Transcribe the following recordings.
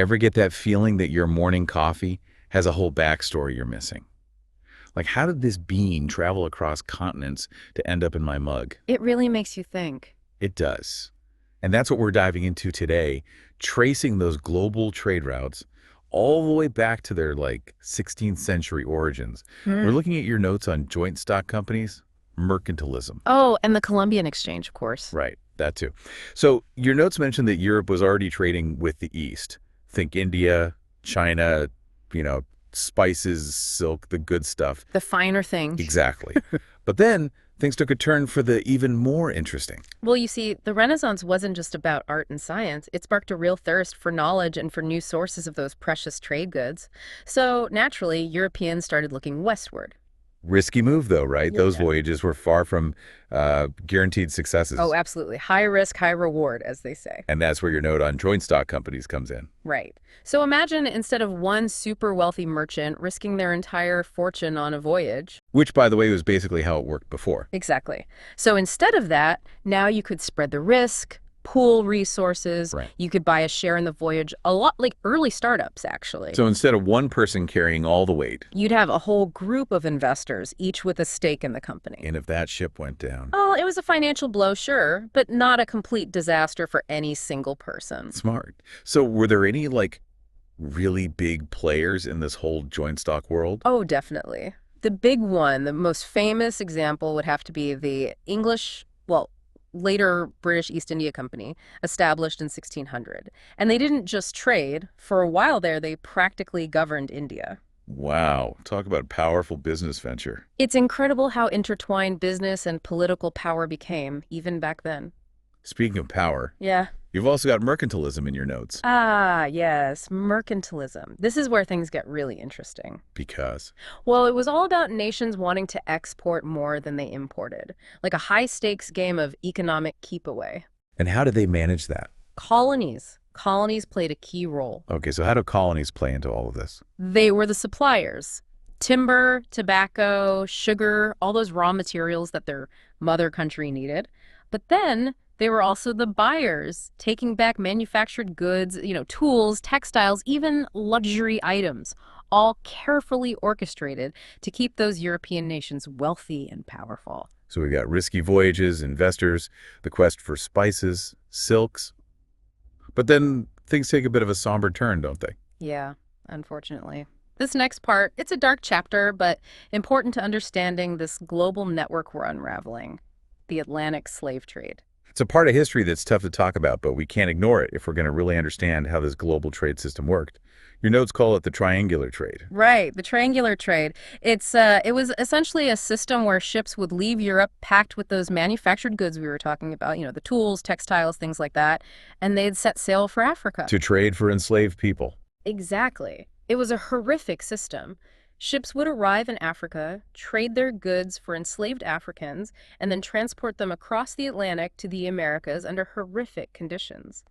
Ever get that feeling that your morning coffee has a whole backstory you're missing? Like, how did this bean travel across continents to end up in my mug? It really makes you think. It does. And that's what we're diving into today, tracing those global trade routes all the way back to their 16th century origins. We're Hmm. looking at your notes on joint stock companies, mercantilism. Oh, and the Columbian Exchange, of course. Right, that too. So your notes mentioned that Europe was already trading with the East. Think India, China, you know, spices, silk, the good stuff. The finer things. Exactly. But then things took a turn for the even more interesting. Well, you see, the Renaissance wasn't just about art and science. It sparked a real thirst for knowledge and for new sources of those precious trade goods. So, naturally, Europeans started looking westward. Risky move, though, right? Those Yeah. voyages were far from guaranteed Oh, successes. absolutely. High risk, high reward, as they say. And that's where your note on joint stock companies comes in. Right. So imagine instead of one super wealthy merchant risking their entire fortune on a voyage. Which, by the way, was basically how it worked before. Exactly. So instead of that, now you could spread the risk, pool resources, Right. you could buy a share in the voyage, a lot like early startups, actually. So instead of one person carrying all the weight, You'd have a whole group of investors, each with a stake in the company. and if that ship went down, Oh, it was a financial blow, sure, but not a complete disaster for any single person. smart. So were there any really big players in this whole joint stock world? Oh, definitely. The big one, the most famous example would have to be the English, well, later British East India Company, established in 1600. And they didn't just trade. For a while there, they practically governed India. Wow, talk about a powerful business venture. It's incredible how intertwined business and political power became, even back then. Speaking of power, Yeah. you've also got mercantilism in your notes. Ah, yes, mercantilism. This is where things get really interesting. Because, Well, it was all about nations wanting to export more than they imported, like a high-stakes game of economic keep-away. and how did they manage that? Colonies. Colonies played a key role. Okay, so how do colonies play into all of this? They were the suppliers. Timber, tobacco, sugar, all those raw materials that their mother country needed. But then they were also the buyers, taking back manufactured goods, tools, textiles, even luxury items, all carefully orchestrated to keep those European nations wealthy and powerful. So we've got risky voyages, investors, the quest for spices, silks. But then things take a bit of a somber turn, don't they? Yeah, unfortunately. This next part, it's a dark chapter, but important to understanding this global network we're unraveling, the Atlantic slave trade. It's a part of history that's tough to talk about, but we can't ignore it if we're going to really understand how this global trade system worked. Your notes call it the triangular trade. Right, the triangular trade. It was essentially a system where ships would leave Europe packed with those manufactured goods we were talking about, the tools, textiles, things like that, and they'd set sail for Africa. To trade for enslaved people. Exactly. It was a horrific system. Ships would arrive in Africa, trade their goods for enslaved Africans, and then transport them across the Atlantic to the Americas under horrific conditions.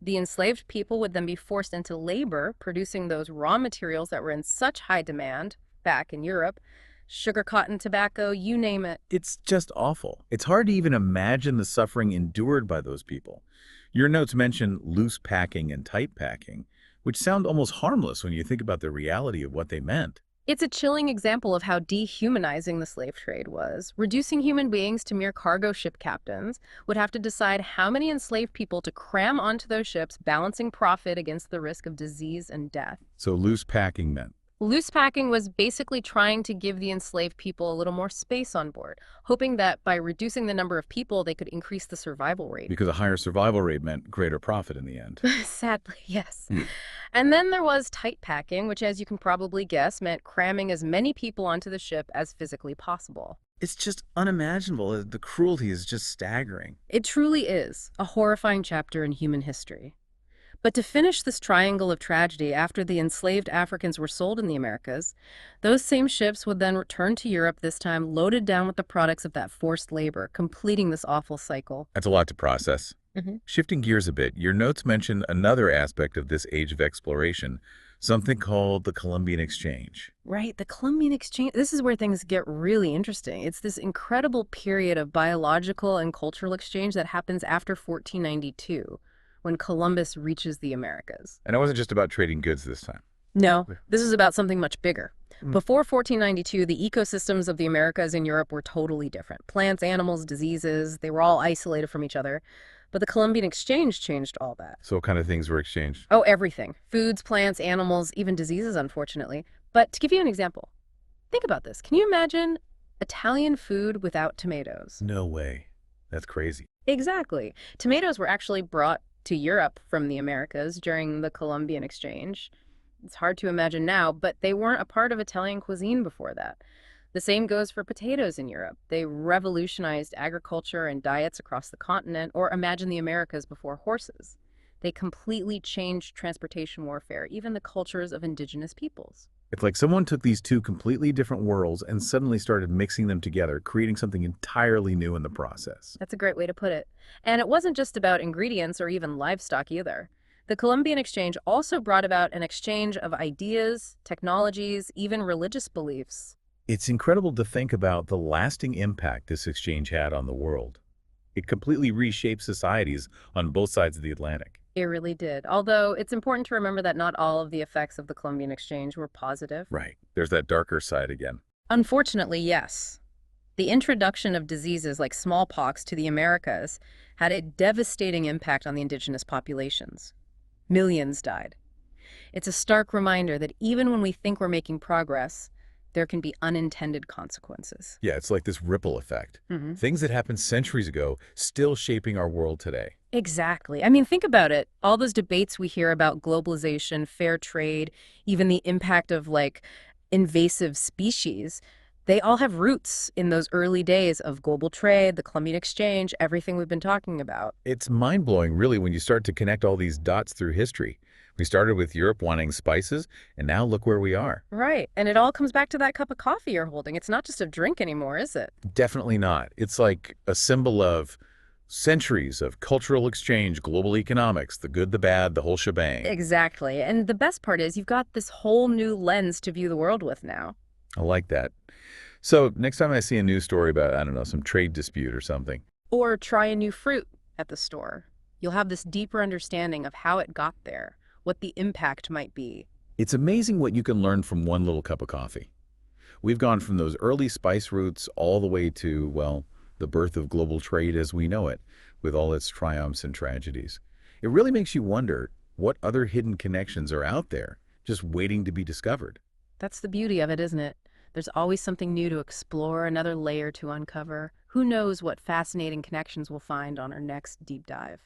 The enslaved people would then be forced into labor, producing those raw materials that were in such high demand back in Europe. Sugar, cotton, tobacco, you name it. It's just awful. It's hard to even imagine the suffering endured by those people. Your notes mention loose packing and tight packing, which sound almost harmless when you think about the reality of what they meant. It's a chilling example of how dehumanizing the slave trade was. Reducing human beings to mere cargo ship captains would have to decide how many enslaved people to cram onto those ships, balancing profit against the risk of disease and death. So loose packing meant. Loose packing was basically trying to give the enslaved people a little more space on board, hoping that by reducing the number of people, they could increase the survival rate. Because a higher survival rate meant greater profit in the end. Sadly, yes. Hmm. And then there was tight packing, which, as you can probably guess, meant cramming as many people onto the ship as physically possible. It's just unimaginable. The cruelty is just staggering. It truly is a horrifying chapter in human history. But to finish this triangle of tragedy, after the enslaved Africans were sold in the Americas, those same ships would then return to Europe, this time loaded down with the products of that forced labor, completing this awful cycle. That's a lot to process. Mhm. Shifting gears a bit, your notes mention another aspect of this age of exploration, something called the Columbian Exchange. Right, the Columbian Exchange, this is where things get really interesting. It's this incredible period of biological and cultural exchange that happens after 1492. when Columbus reaches the Americas. And it wasn't just about trading goods this time. No, Yeah. this is about something much bigger. Mm. Before 1492, the ecosystems of the Americas and Europe were totally different. Plants, animals, diseases, they were all isolated from each other. But the Columbian Exchange changed all that. So what kind of things were exchanged? Oh, everything. Foods, plants, animals, even diseases, unfortunately. But to give you an example, think about this. Can you imagine Italian food without tomatoes? No way. That's crazy. Exactly. Tomatoes were actually brought to Europe from the Americas during the Columbian Exchange. It's hard to imagine now, but they weren't a part of Italian cuisine before that. The same goes for potatoes in Europe. They revolutionized agriculture and diets across the continent, or imagine the Americas before horses. They completely changed transportation warfare, even the cultures of indigenous peoples. It's like someone took these two completely different worlds and suddenly started mixing them together, creating something entirely new in the process. That's a great way to put it. And it wasn't just about ingredients or even livestock either. The Columbian Exchange also brought about an exchange of ideas, technologies, even religious beliefs. It's incredible to think about the lasting impact this exchange had on the world. It completely reshaped societies on both sides of the Atlantic. It really did. Although it's important to remember that not all of the effects of the Columbian Exchange were positive. Right. There's that darker side again. Unfortunately, yes. The introduction of diseases like smallpox to the Americas had a devastating impact on the indigenous populations. Millions died. It's a stark reminder that even when we think we're making progress, there can be unintended consequences. Yeah, it's like this ripple effect. hmm Things that happened centuries ago still shaping our world today. Exactly. I mean, think about it. All those debates we hear about globalization, fair trade, even the impact of invasive species, they all have roots in those early days of global trade, the Columbian Exchange, everything we've been talking about. It's mind-blowing, really, when you start to connect all these dots through history. We started with Europe wanting spices, and now look where we are. Right. And it all comes back to that cup of coffee you're holding. It's not just a drink anymore, is it? Definitely not. It's like a symbol of centuries of cultural exchange, global economics, the good, the bad, the whole shebang. Exactly. And the best part is you've got this whole new lens to view the world with now. I like that. So next time I see a news story about, I don't know, some trade dispute or something, Or try a new fruit at the store. You'll have this deeper understanding of how it got there, what the impact might be. it's amazing what you can learn from one little cup of coffee. We've gone from those early spice routes all the way to, well, the birth of global trade as we know it, with all its triumphs and tragedies. It really makes you wonder what other hidden connections are out there, just waiting to be discovered. That's the beauty of it, isn't it? There's always something new to explore, another layer to uncover. Who knows what fascinating connections we'll find on our next deep dive?